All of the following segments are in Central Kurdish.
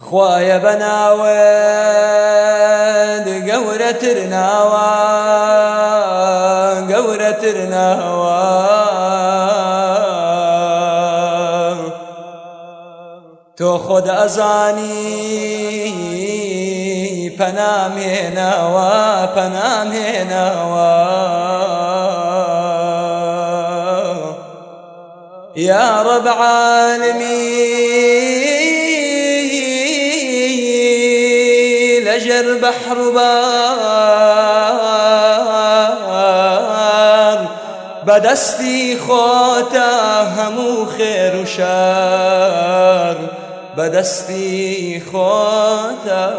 خوايا بناود قورة ترناوا قورة ترناوا تو خود ازانی پنام هناوا پنام هناوا يا رب عالمي لجر بحر بار بدستي خوتا همو خير وشار بدستي خوتا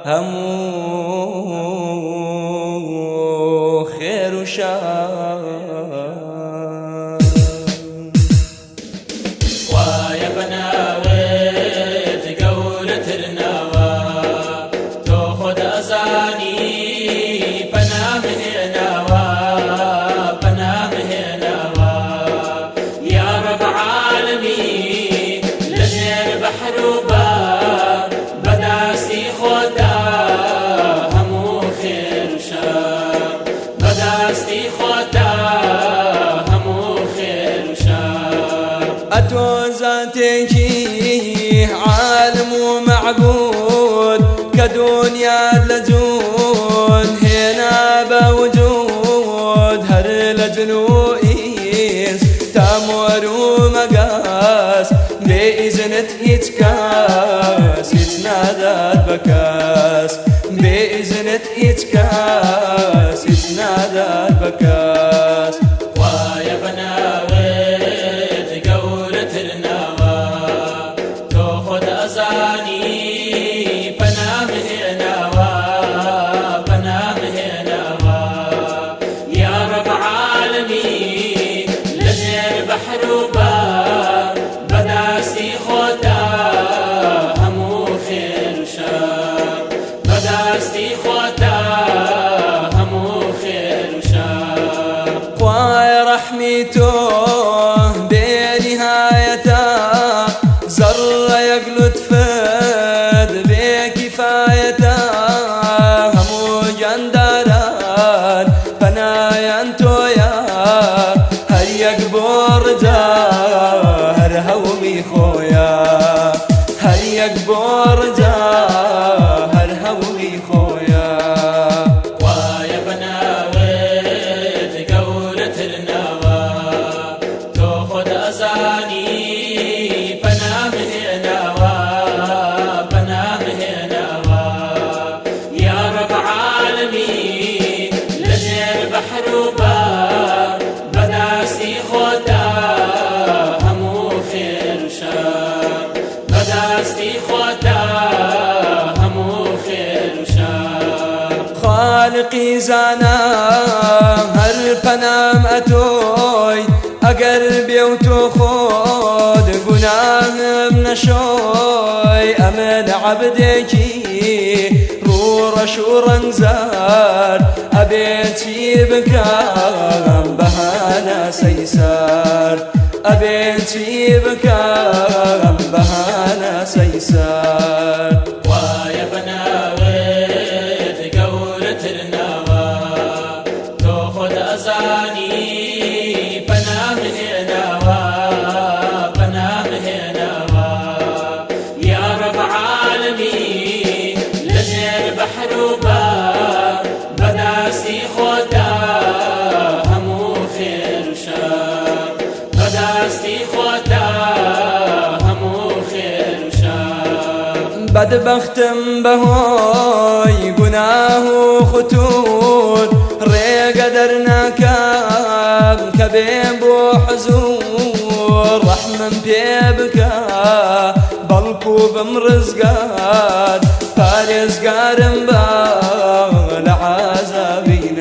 همو خير وشار ويا بناويت قولة النوا تاخد أزاني بنامه نوا بنامه نوا يا رب عالمي لجر بحر وبار بداسي خودا همو خير وشار بداسي خودا همو خير وشار أتوزاتك عالم ومعبود كدنيا لجود هنا بوجود هر لجنوئيس تامور ومقاس بإذن تهيتكاس يتنادى بكاس بإذن تهيتكاس يتنادى بكاس ويا بناويت قولة النوا تاخد أزاني بنامه نوا بنامه نوا يا رب عالمي لجر بحر وبار بداسي خودا همو خير وشار بداسي خودا همو خير وشار خوايا رحمته بنهايته زر يقلد فد بكفايته همو جندران فنايا انتو يا هر يقبر هر هومي خويا هر يقبر هر هومي خويا ويا بناويت قولة النوا تاخد أزاني بنامه نوا بنامه نوا يا رب عالمي لجر بحر وبار بداسي خودا همو خير وشار بداسي خودا همو خير وشار خالقي زانا هر پنام اتوي اقربي وتخود قناهم نشوي امن عبدكي رورا شورا زار ابيتي بكام بهانا سيسار ابيتي بكام بهانا سيسار ويا بناويت قولة النوا تاخد أزاني بنامه نوا بنامه نوا يا رب عالمي لجر بحر وبار بداسي خودا همو خير وشار بداسي خودا همو خير وشار بدبختم بهوي قناه وختون ريقدرنا كاب كبين بو حزور رحمن بيبكا بلكو بمرزقات فارس قارن با لعازابين